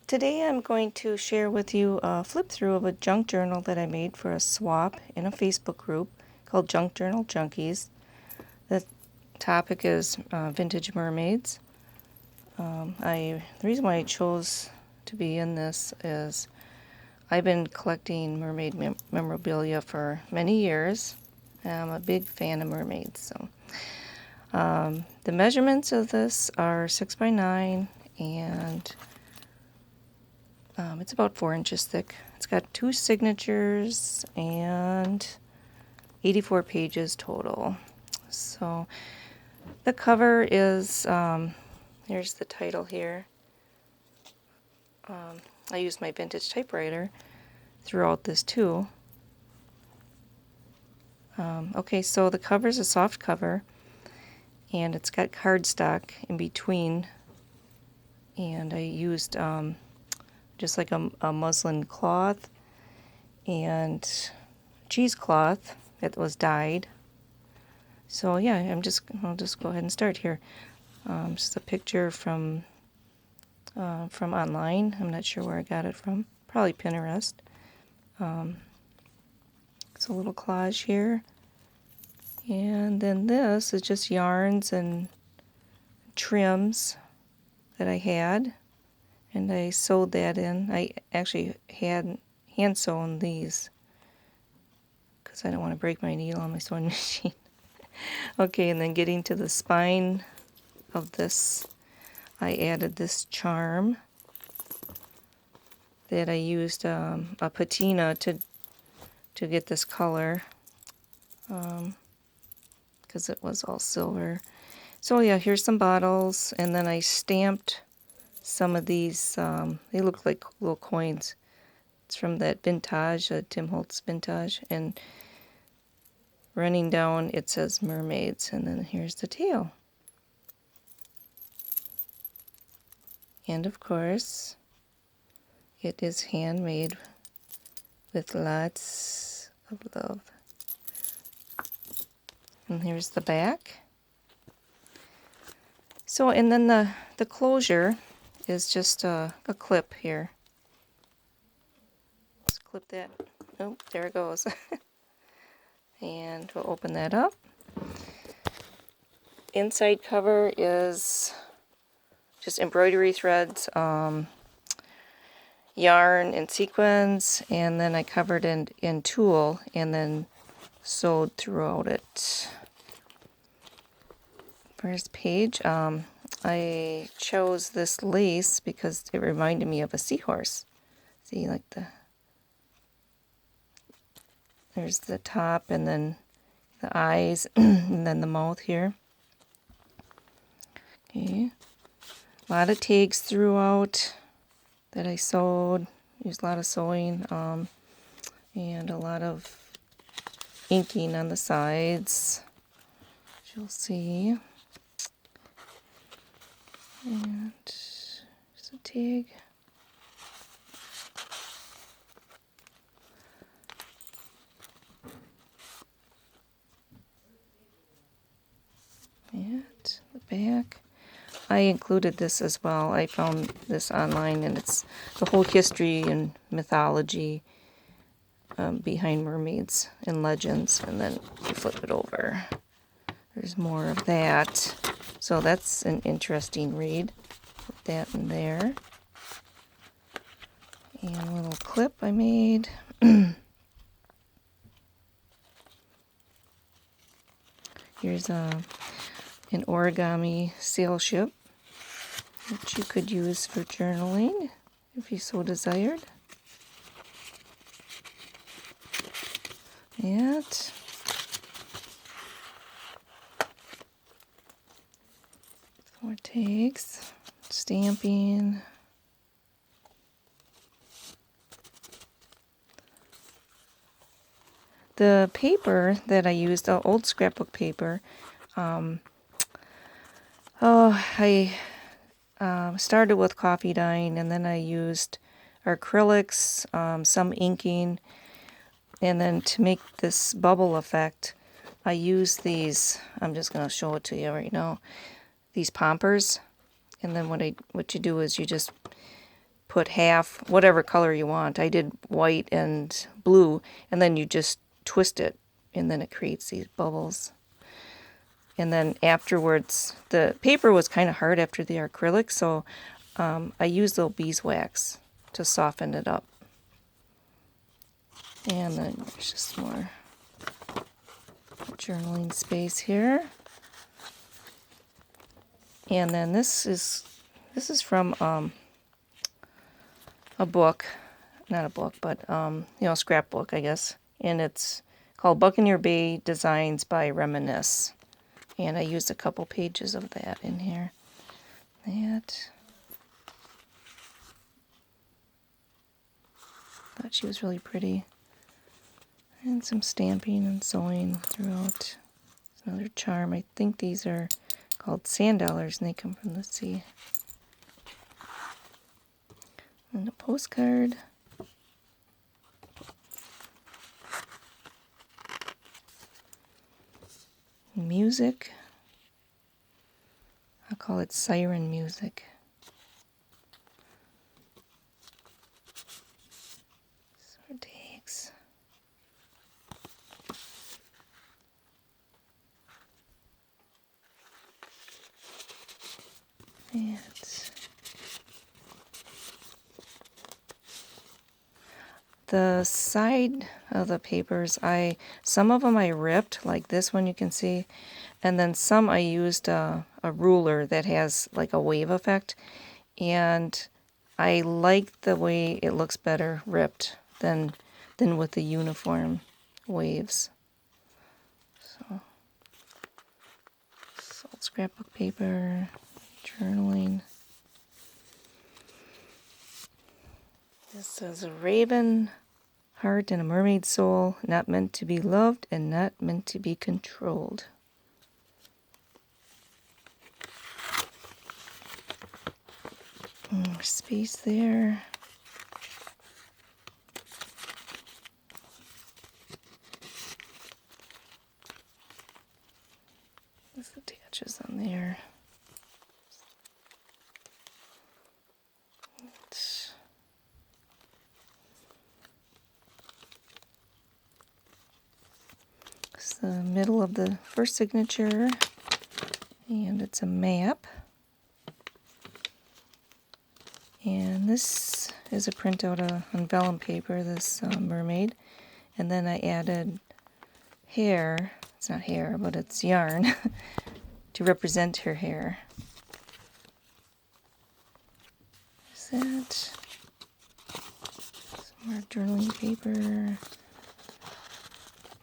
Today I'm going to share with you a flip through of a junk journal that I made for a swap in a Facebook group called Junk Journal Junkies. The topic is vintage mermaids. The reason why I chose to be in this is I've been collecting mermaid memorabilia for many years. I'm a big fan of mermaids. The measurements of this are 6 by 9 and it's about 4 inches thick. It's got 2 signatures and 84 pages total. So the cover is, here's the title here. I used my vintage typewriter throughout this too. Okay, so the cover is a soft cover and it's got cardstock in between, and I used just like a muslin cloth and cheesecloth that was dyed. So yeah, I'll just go ahead and start here. Just a picture from online. I'm not sure where I got it from. Probably Pinterest. It's a little collage here. And then this is just yarns and trims that I had. And I sewed that in. I actually had hand sewn these because I don't want to break my needle on my sewing machine. Okay, and then getting to the spine of this, I added this charm that I used a patina to get this color because it was all silver. So yeah, here's some bottles, and then I stamped some of these. They look like little coins. It's from that vintage, Tim Holtz vintage, and running down it says mermaids, and then here's the tail. And of course, it is handmade with lots of love. And here's the back. So, and then the closure is just a clip here. Let's clip that. Oh, there it goes. And we'll open that up. Inside cover is just embroidery threads, yarn and sequins, and then I covered in tulle and then sewed throughout it. First page, I chose this lace because it reminded me of a seahorse. See, like there's the top and then the eyes and then the mouth here. Okay, a lot of tags throughout that I sewed. Used a lot of sewing and a lot of inking on the sides, as you'll see. And there's a tag. And the back. I included this as well. I found this online, and it's the whole history and mythology behind mermaids and legends. And then you flip it over. There's more of that. So that's an interesting read. Put that in there. And a little clip I made. Here's an origami sail ship, which you could use for journaling if you so desired. And more tags, stamping. The paper that I used, the old scrapbook paper, I started with coffee dyeing, and then I used acrylics, some inking, and then to make this bubble effect, I used these. I'm just going to show it to you right now. These pompers, and then what you do is you just put half, whatever color you want. I did white and blue, and then you just twist it, and then it creates these bubbles. And then afterwards, the paper was kind of hard after the acrylic, so I used little beeswax to soften it up. And then there's just more journaling space here. And then this is from a book, not a book, but scrapbook, I guess. And it's called Buccaneer Bay Designs by Reminisce. And I used a couple pages of that in here. Thought she was really pretty. And some stamping and sewing throughout. Another charm. I think these are called sand dollars, and they come from the sea. And a postcard. Music. I'll call it siren music. Sword takes. And the side of the papers, some of them I ripped, like this one you can see, and then some I used a ruler that has like a wave effect, and I like the way it looks better ripped than with the uniform waves. So scrapbook paper, journaling. This is a raven heart and a mermaid soul, not meant to be loved and not meant to be controlled. More space there. This attaches on there. It's the middle of the first signature, and it's a map. And this is a printout on vellum paper, this mermaid. And then I added hair, it's not hair, but it's yarn, to represent her hair. Is that some more journaling paper?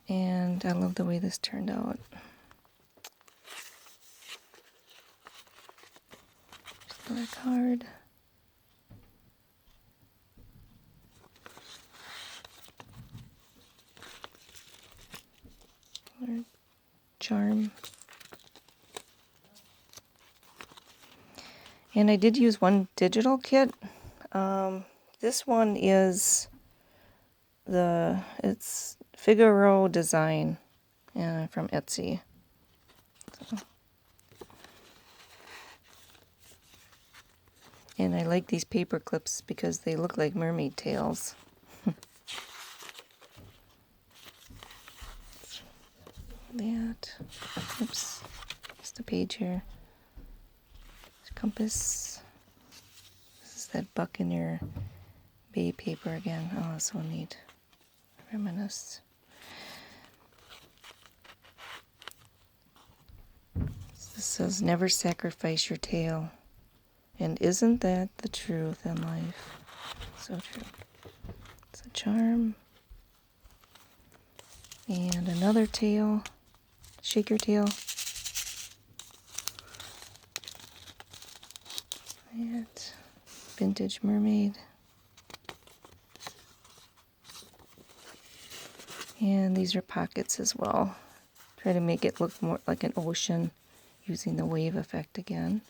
And I love the way this turned out. Just another card. Another charm. And I did use one digital kit. This one is it's Figaro Design from Etsy. So. And I like these paper clips because they look like mermaid tails. That. Oops. Just a page here. Compass. This is that Buccaneer Bay paper again. Oh, that's so neat. Reminisce. This says, never sacrifice your tail. And isn't that the truth in life? So true. It's a charm. And another tail. Shake your tail. And vintage mermaid. And these are pockets as well. Try to make it look more like an ocean using the wave effect again.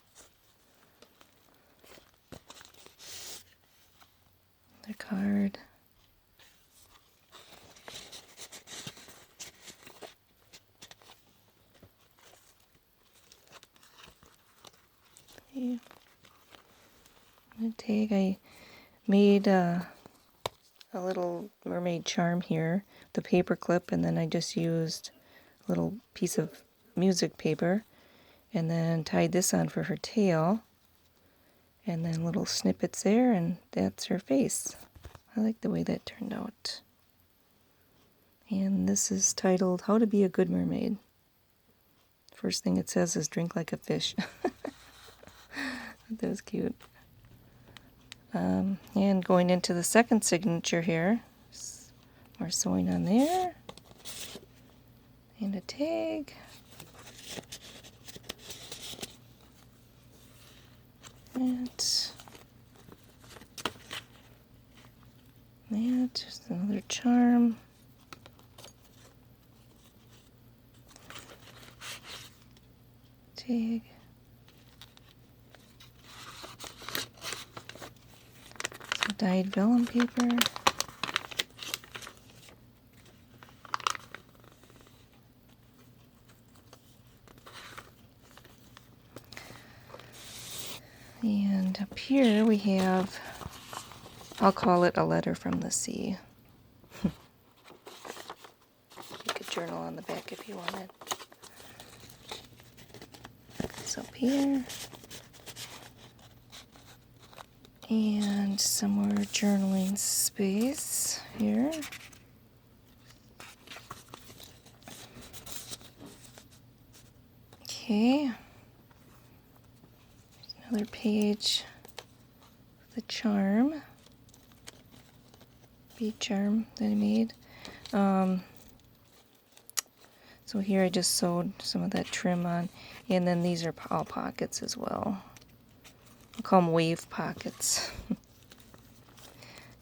Another card. Okay. The tag, made a little mermaid charm here, the paper clip, and then I just used a little piece of music paper and then tied this on for her tail, and then little snippets there, and that's her face. I like the way that turned out. And this is titled How to Be a Good Mermaid. First thing it says is drink like a fish. That was cute. And going into the second signature here, more sewing on there, and a tag. And that, just another charm. Tag. Some dyed vellum paper. And up here we have, I'll call it a letter from the sea. You could journal on the back if you wanted. It's up here. And some more journaling space here. Okay. Another page with a charm. Bead charm that I made. So here I just sewed some of that trim on, and then these are all pockets as well. I'll call them wave pockets.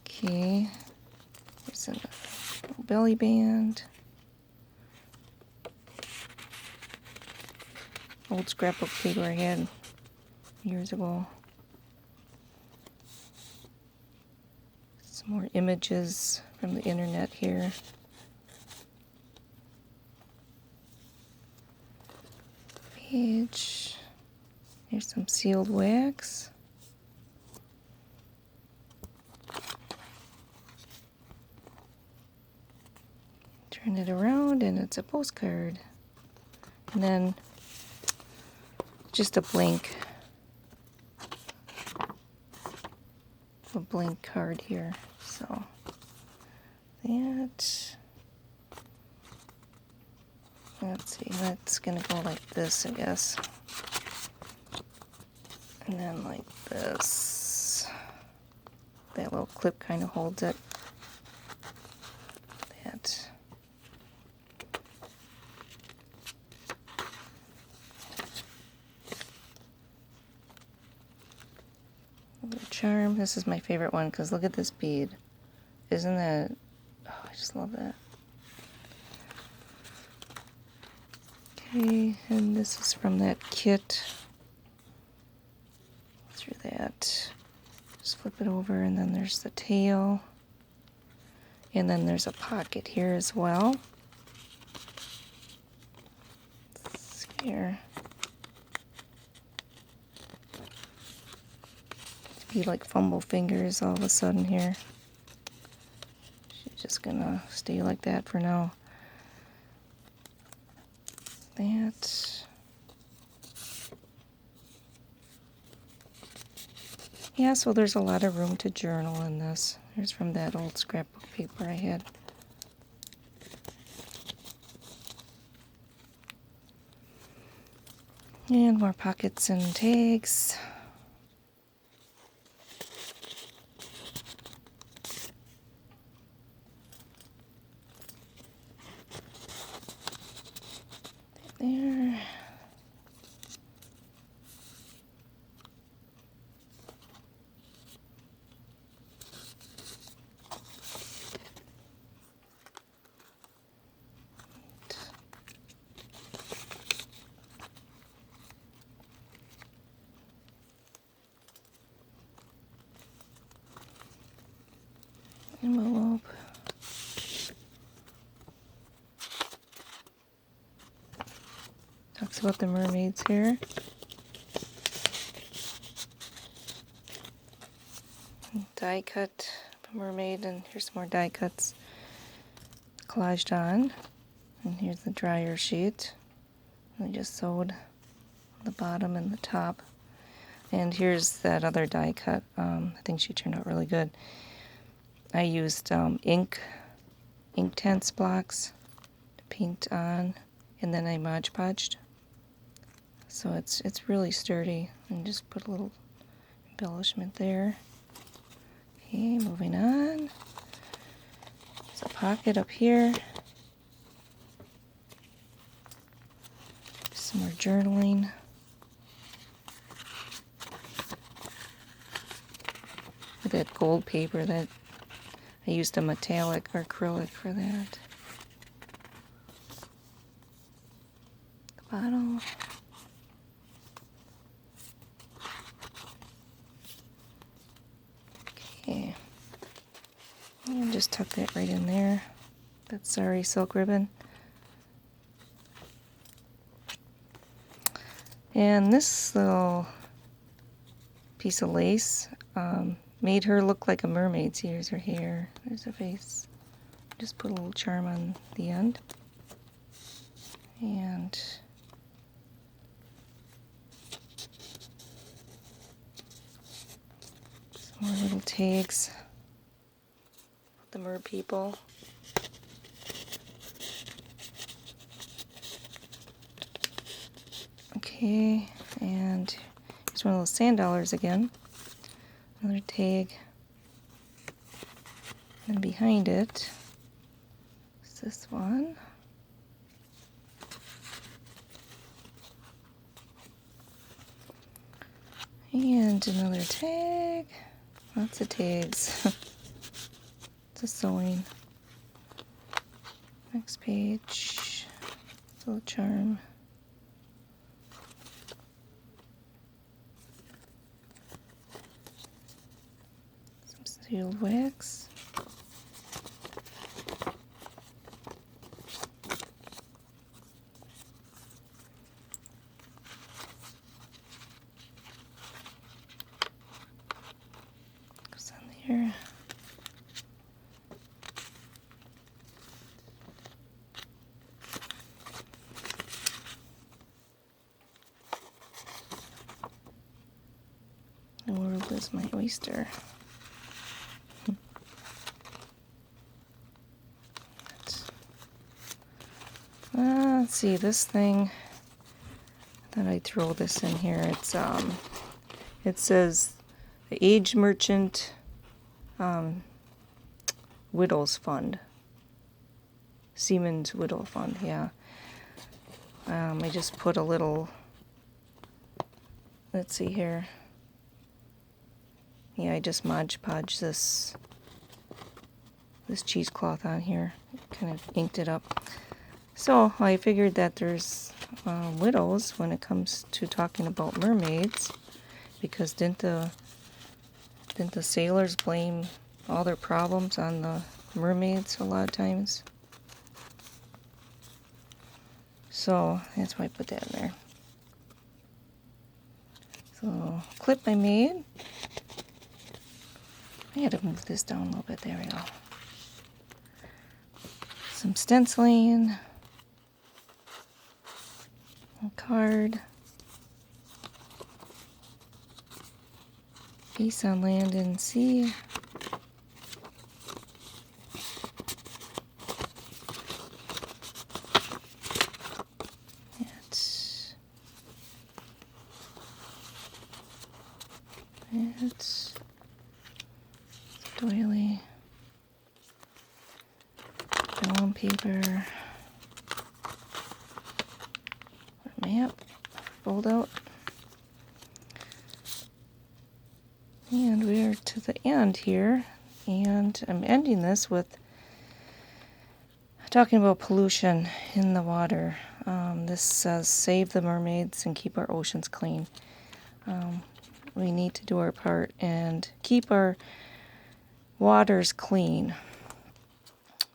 Okay, there's a little belly band. Old scrapbook paper I had years ago. Some more images from the internet here. Page. Here's some sealed wax. Turn it around and it's a postcard. And then just a blank card here. So that, let's see, that's gonna go like this, I guess. And then like this. That little clip kind of holds it. That. Little charm. This is my favorite one because look at this bead. Isn't that, oh, I just love that. Okay, and this is from that kit. Through that. Just flip it over, and then there's the tail. And then there's a pocket here as well. Here. Be like fumble fingers all of a sudden here. She's just gonna stay like that for now. That. Yeah, so there's a lot of room to journal in this. Here's from that old scrapbook paper I had. And more pockets and tags. There. Envelope. Talks about the mermaids here. die cut mermaid, and here's some more die cuts collaged on. And here's the dryer sheet. I just sewed the bottom and the top. And here's that other die cut. I think she turned out really good. I used ink tense blocks to paint on, and then I Mod Podged. So it's really sturdy, and just put a little embellishment there. Okay, moving on. There's a pocket up here. Some more journaling. With that gold paper that I used a metallic or acrylic for that. The bottle. Okay. And just tuck that right in there. That sorry silk ribbon. And this little piece of lace made her look like a mermaid. See, here's her hair. There's her face. Just put a little charm on the end. And some more little tags. The mer people. Okay, and here's one of those sand dollars again. Another tag. And behind it is this one. And another tag. Lots of tags. It's a sewing. Next page. It's a little charm. Some sealed wax. Goes on there. The world is my oyster. Let's see, this thing, I thought I'd throw this in here. It's it says the Age Merchant Widows Fund. Seaman's Widow Fund, yeah. I just put a little, let's see here. Yeah, I just Mod Podged this cheesecloth on here. Kind of inked it up. So I figured that there's widows when it comes to talking about mermaids, because didn't the sailors blame all their problems on the mermaids a lot of times? So that's why I put that in there. So clip I made. I had to move this down a little bit. There we go. Some stenciling. A card. Peace on land and sea. It's doily. Vellum paper. Map. Fold out. And we are to the end here. And I'm ending this with talking about pollution in the water. This says, save the mermaids and keep our oceans clean. We need to do our part and keep our waters clean.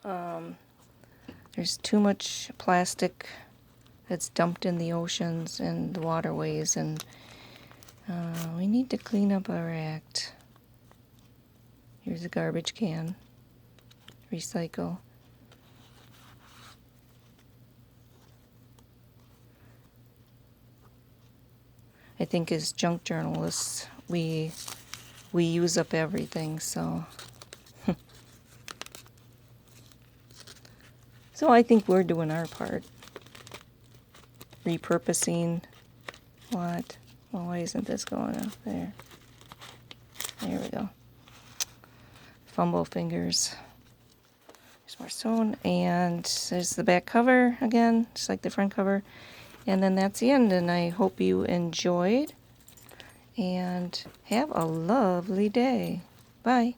There's too much plastic that's dumped in the oceans and the waterways, and we need to clean up our act. Here's a garbage can. Recycle. I think as junk journalists, we use up everything, so so I think we're doing our part. Repurposing what? Well, why isn't this going up there? There we go. Fumble fingers. There's more stone, and there's the back cover again, just like the front cover. And then that's the end, and I hope you enjoyed, and have a lovely day. Bye.